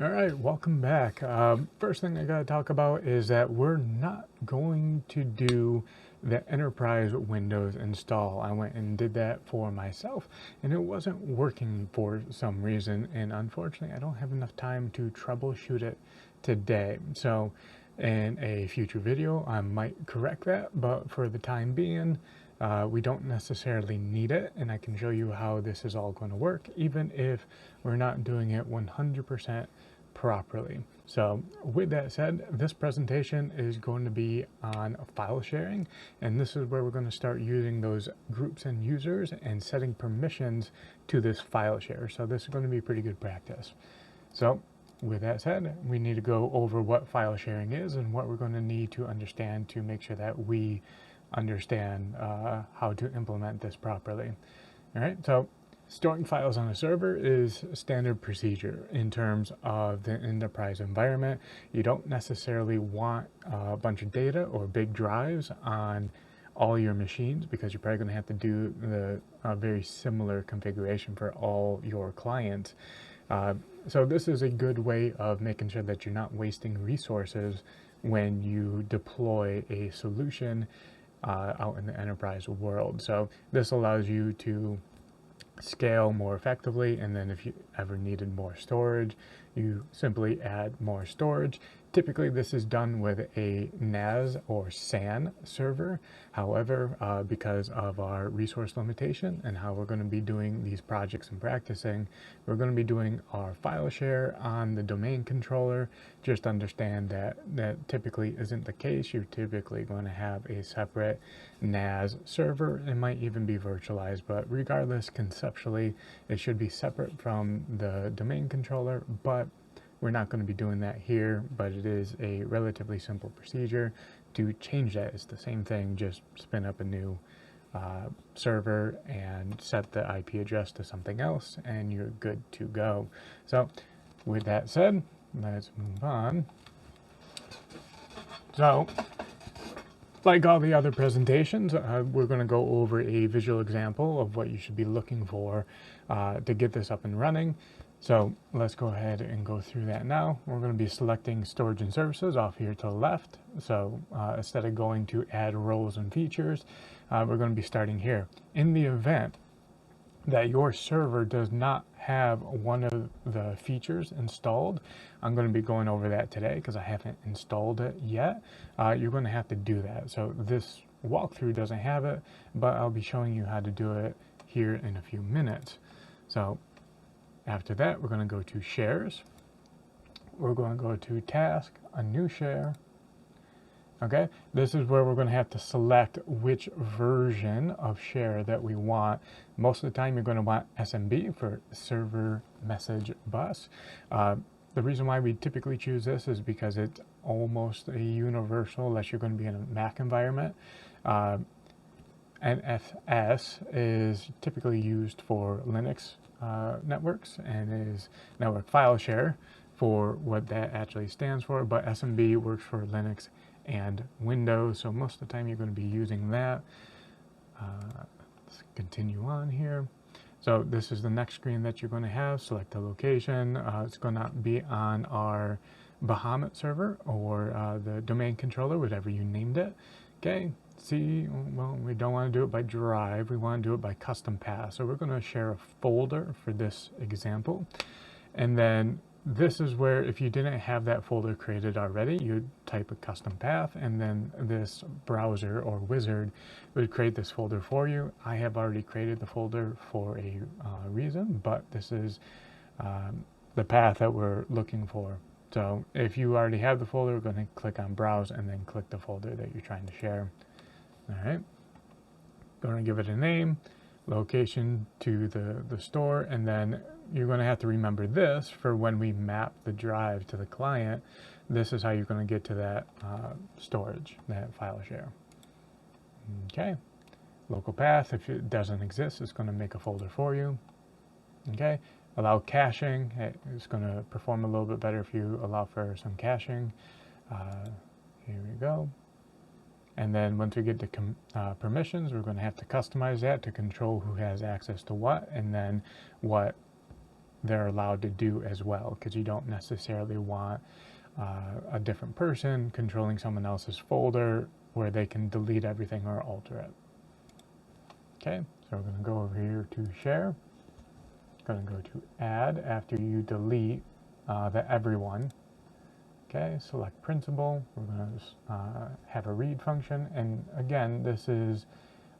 All right, welcome back. First thing I got to talk about is that we're not going to do the enterprise Windows install. I went and did that for myself and it wasn't working for some reason, and unfortunately I don't have enough time to troubleshoot it today. So in a future video I might correct that, but for the time being we don't necessarily need it, and I can show you how this is all going to work even if we're not doing it 100% properly. So with that said, this presentation is going to be on file sharing, and this is where we're going to start using those groups and users and setting permissions to this file share. So this is going to be pretty good practice. So with that said, we need to go over what file sharing is and what we're going to need to understand to make sure that we understand how to implement this properly. All right, so storing files on a server is standard procedure in terms of the enterprise environment. You don't necessarily want a bunch of data or big drives on all your machines because you're probably going to have to do the very similar configuration for all your clients. So this is a good way of making sure that you're not wasting resources when you deploy a solution out in the enterprise world. So this allows you to scale more effectively, and then if you ever needed more storage, you simply add more storage. Typically this is done with a NAS or SAN server. However, because of our resource limitation and how we're going to be doing these projects and practicing, we're going to be doing our file share on the domain controller. Just understand that that typically isn't the case. You're typically going to have a separate NAS server. It might even be virtualized, but regardless, conceptually, it should be separate from the domain controller, but we're not going to be doing that here, but it is a relatively simple procedure to change that. It's the same thing, just spin up a new server and set the IP address to something else and you're good to go. So with that said, let's move on. So like all the other presentations, we're going to go over a visual example of what you should be looking for to get this up and running. So let's go ahead and go through that now. We're going to be selecting storage and services off here to the left. So instead of going to add roles and features, we're going to be starting here. In the event that your server does not have one of the features installed, I'm going to be going over that today because I haven't installed it yet. You're going to have to do that. So this walkthrough doesn't have it, but I'll be showing you how to do it here in a few minutes. So after that, we're going to go to shares. We're going to go to task, a new share. Okay, this is where we're going to have to select which version of share that we want. Most of the time you're going to want SMB for server message bus. The reason why we typically choose this is because it's almost a universal unless you're going to be in a Mac environment. NFS is typically used for Linux networks and is network file share for what that actually stands for, but SMB works for Linux and Windows, so most of the time you're going to be using that. Let's continue on here. So this is the next screen that you're going to have. Select the location. It's going to be on our Bahamut server or the domain controller, whatever you named it. Okay, see, well, we don't want to do it by drive. We want to do it by custom path. So we're going to share a folder for this example. And then this is where, if you didn't have that folder created already, you'd type a custom path, and then this browser or wizard would create this folder for you. I have already created the folder for a reason, but this is the path that we're looking for. So if you already have the folder, we're going to click on browse and then click the folder that you're trying to share. All right, going to give it a name, location to the store, and then you're going to have to remember this for when we map the drive to the client. This is how you're going to get to that storage, that file share. Okay, local path, if it doesn't exist, it's going to make a folder for you. Okay, allow caching. It's going to perform a little bit better if you allow for some caching. Here we go. And then once we get to permissions, we're going to have to customize that to control who has access to what, and then what they're allowed to do as well, because you don't necessarily want a different person controlling someone else's folder where they can delete everything or alter it. Okay, so we're going to go over here to share. Going to go to add after you delete the everyone. Okay, select principal. We're going to have a read function, and again, this is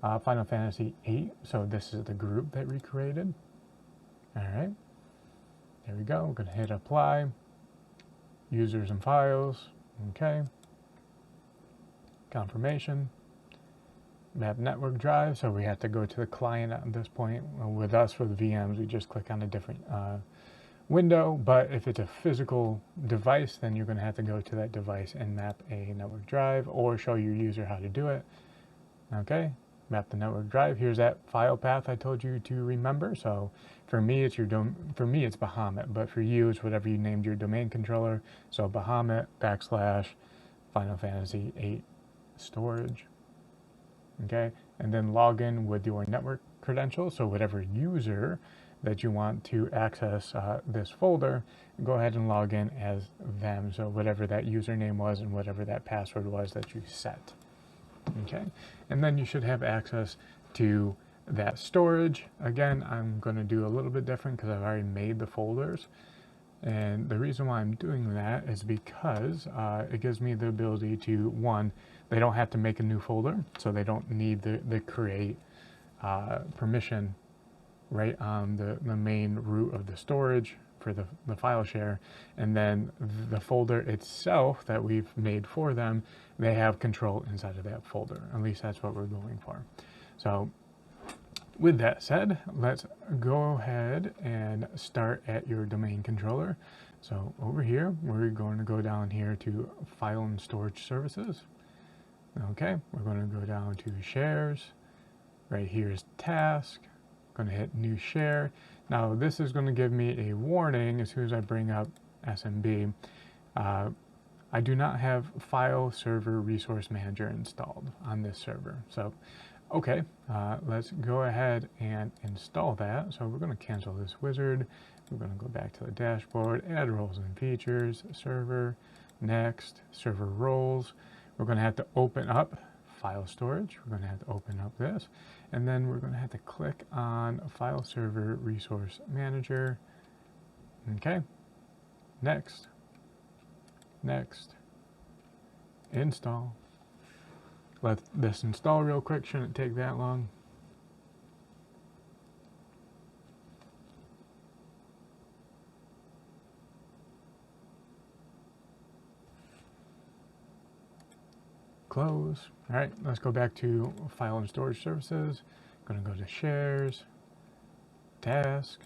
Final Fantasy VIII, so this is the group that we created. All right, there we go. We're going to hit apply. Users and files. Okay. Confirmation. Map network drive, so we have to go to the client at this point. With us, for the VMs, we just click on a different window, but if it's a physical device, then you're going to have to go to that device and map a network drive or show your user how to do it. Okay, map the network drive. Here's that file path I told you to remember. So for me, it's it's Bahamut, but for you, it's whatever you named your domain controller. So Bahamut / Final Fantasy VIII storage. Okay, and then log in with your network credentials. So whatever user that you want to access this folder, go ahead and log in as them. So whatever that username was and whatever that password was that you set. Okay, and then you should have access to that storage. Again, I'm going to do a little bit different because I've already made the folders. And the reason why I'm doing that is because it gives me the ability to, one, they don't have to make a new folder, so they don't need the create permission right on the main root of the storage for the file share. And then the folder itself that we've made for them, they have control inside of that folder. At least that's what we're going for. So with that said, let's go ahead and start at your domain controller. So over here, we're going to go down here to File and Storage Services. Okay, we're going to go down to Shares. Right here is Task. I'm going to hit New Share. Now this is going to give me a warning as soon as I bring up SMB. I do not have File Server Resource Manager installed on this server. So okay, let's go ahead and install that. So we're going to cancel this wizard. We're going to go back to the dashboard, add roles and features, server, next, server roles. We're going to have to open up file storage. We're going to have to open up this, and then we're going to have to click on File Server Resource Manager. Okay, next, install. Let this install real quick, shouldn't take that long. Close. All right, let's go back to File and Storage Services. I'm going to go to Shares, Task,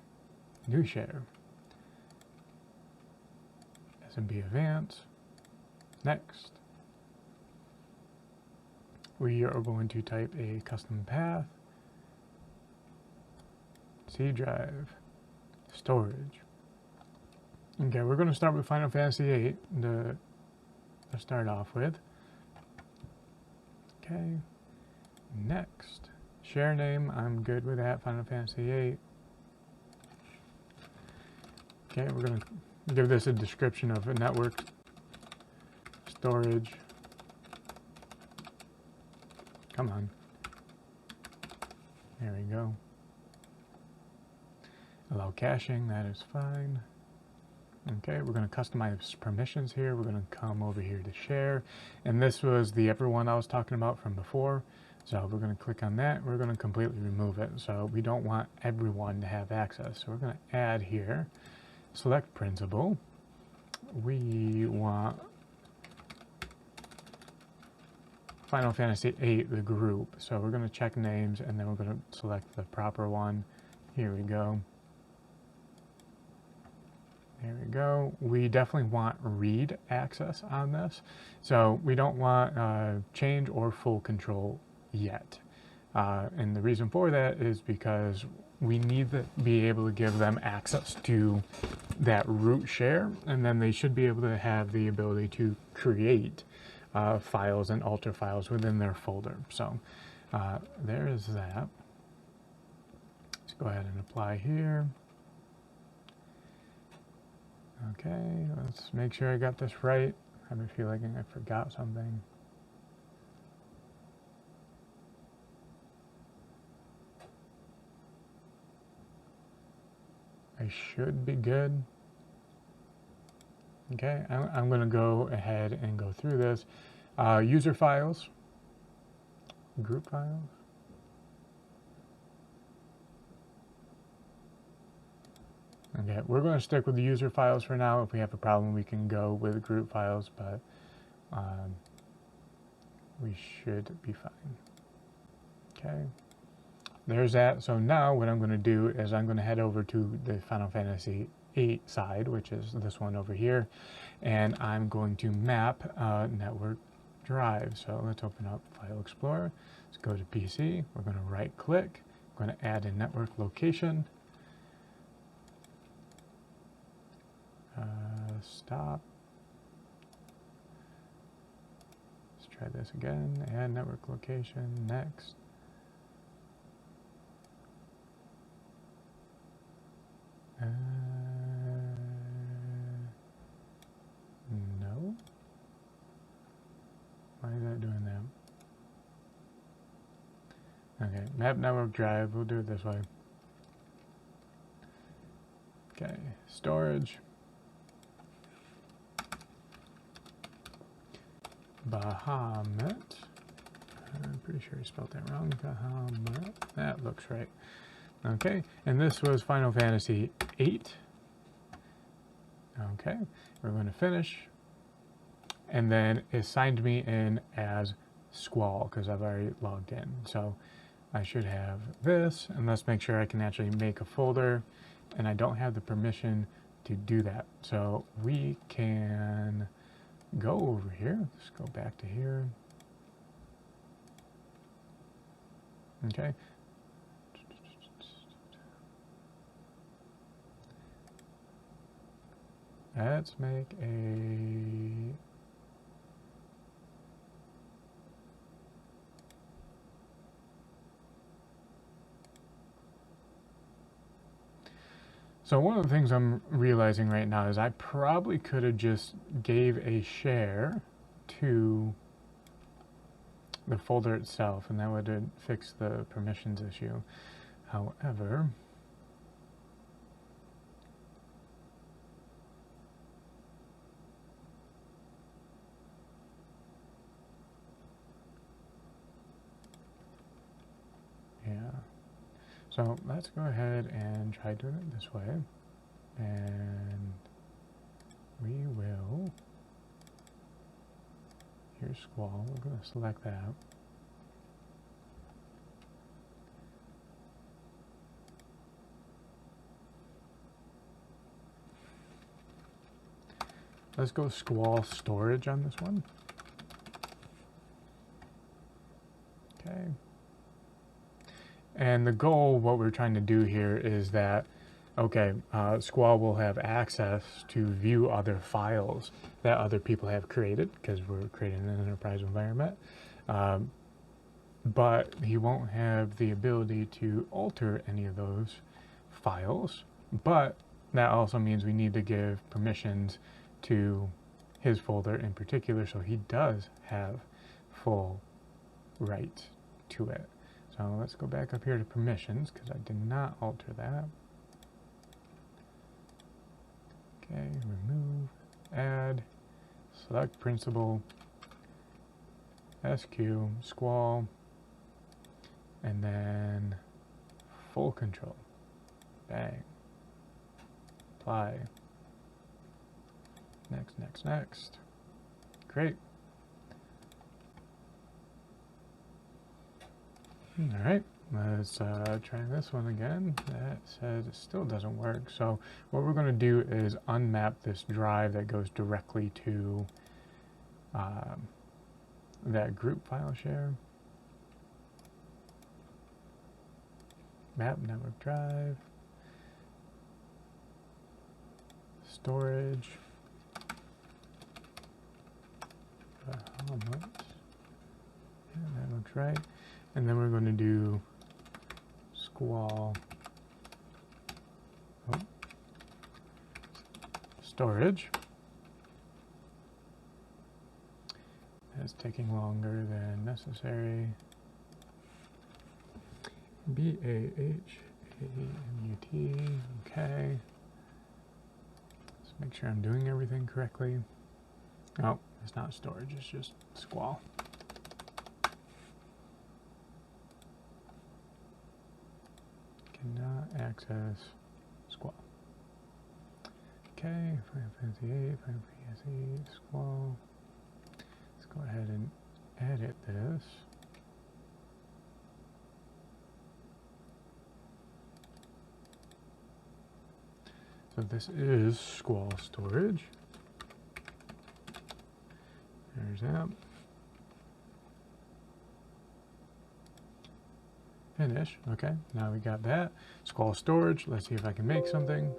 New Share, SMB Advance, next. We are going to type a custom path, C drive, storage. Okay, we're going to start with Final Fantasy VIII to start off with. Okay, next. Share name, I'm good with that, Final Fantasy VIII. Okay, we're going to give this a description of a network, storage. Come on. There we go. Allow caching, that is fine. Okay, we're going to customize permissions here. We're going to come over here to share. And this was the everyone I was talking about from before. So we're going to click on that. We're going to completely remove it. So we don't want everyone to have access. So we're going to add here, select principal. We want Final Fantasy VIII, the group. So we're going to check names, and then we're going to select the proper one. Here we go. There we go. We definitely want read access on this. So we don't want change or full control yet. And the reason for that is because we need to be able to give them access to that root share, and then they should be able to have the ability to create files and alter files within their folder. So there is that. Let's go ahead and apply here. Okay, let's make sure I got this right. I have a feeling I forgot something. I should be good. Okay, I'm going to go ahead and go through this. User files, group files. Okay, we're going to stick with the user files for now. If we have a problem, we can go with group files, but we should be fine. Okay, there's that. So now what I'm going to do is I'm going to head over to the Final Fantasy VIII side, which is this one over here, and I'm going to map network drive. So let's open up File Explorer. Let's go to PC. We're going to right click. We're going to add a network location. Stop. Let's try this again. Add network location. Next. No. Why is that doing that? Okay, map network drive. We'll do it this way. Okay, storage. Bahamut. I'm pretty sure he spelled that wrong. Bahamut. That looks right. Okay, and this was Final Fantasy VIII. Okay, we're going to finish. And then it signed me in as Squall because I've already logged in. So I should have this, and let's make sure I can actually make a folder. And I don't have the permission to do that. So we can go over here. Let's go back to here. Okay. Let's make a... So one of the things I'm realizing right now is I probably could have just gave a share to the folder itself, and that would have fixed the permissions issue. However, yeah. So let's go ahead and try doing it this way. And we will, here's Squall, we're going to select that. Let's go Squall storage on this one. Okay. And the goal, what we're trying to do here is that, okay, Squall will have access to view other files that other people have created, because we're creating an enterprise environment. But he won't have the ability to alter any of those files. But that also means we need to give permissions to his folder in particular, so he does have full right to it. So let's go back up here to permissions, because I did not alter that. Okay, remove, add, select principal, SQ, Squall, and then full control. Bang. Apply. Next, next, next. Great. All right, let's try this one again. That says it still doesn't work. So what we're going to do is unmap this drive that goes directly to that group file share. Map network drive. Storage. How much? Yeah, that looks right. And then we're going to do Squall storage. It's taking longer than necessary. B-A-H-A-M-U-T, okay. Let's make sure I'm doing everything correctly. Oh, it's not storage, it's just squall. Cannot access squall. Okay, Final Fantasy 8, Final Fantasy squall. Let's go ahead and edit this. So this is squall storage. There's that. Finish. Okay, now we got that. Squall storage. Let's see if I can make something.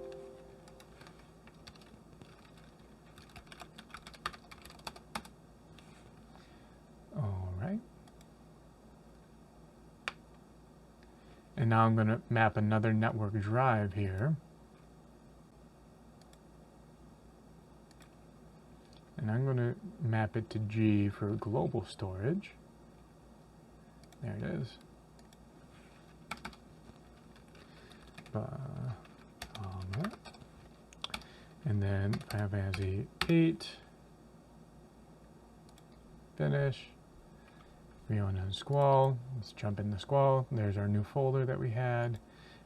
All right. And now I'm going to map another network drive here. And I'm going to map it to G for global storage. There it is. And then Final Fantasy 8. Finish. Riona and Squall. Let's jump in the Squall. There's our new folder that we had.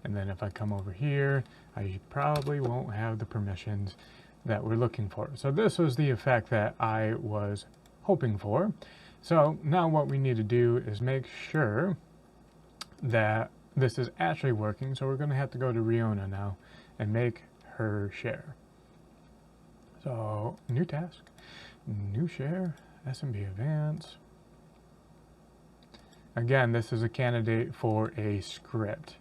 And then if I come over here, I probably won't have the permissions that we're looking for. So this was the effect that I was hoping for. So now what we need to do is make sure that this is actually working. So we're going to have to go to Riona now and make her share. So new task, new share, SMB Advance. Again, this is a candidate for a script.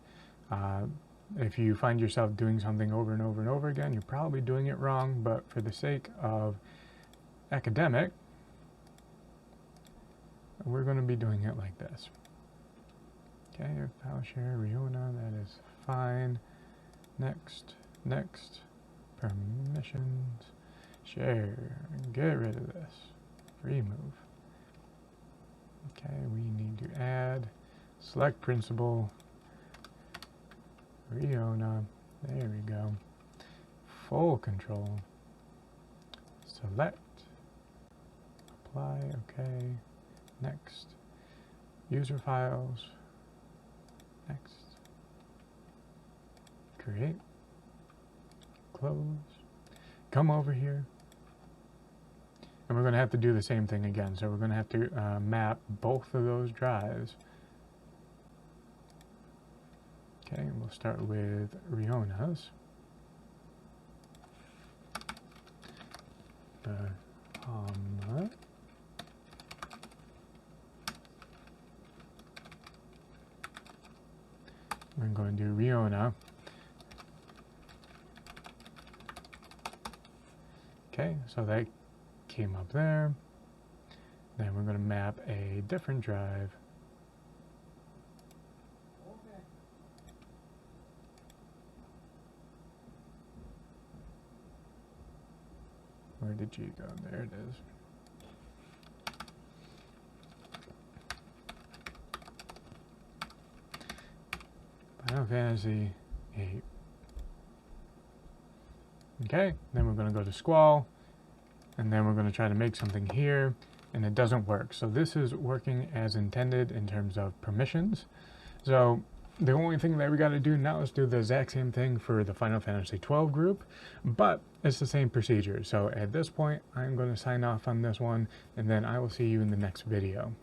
If you find yourself doing something over and over and over again, you're probably doing it wrong, but for the sake of academic, we're going to be doing it like this. Okay, file share, Riona, that is fine. Next, next, permissions, share, get rid of this, remove. Okay, we need to add, select principal, Riona, there we go. Full control, select, apply, okay, next, user files, next, create, close, come over here, and we're going to have to do the same thing again. So we're going to have to map both of those drives. Okay, and we'll start with Riona's. We're going to do Riona. Okay, so that came up there. Then we're going to map a different drive. Where did G go? There it is. Final Fantasy 8. Okay, then we're going to go to Squall, and then we're going to try to make something here, and it doesn't work. So this is working as intended in terms of permissions. So the only thing that we got to do now is do the exact same thing for the Final Fantasy 12 group, but it's the same procedure. So at this point, I'm going to sign off on this one, and then I will see you in the next video.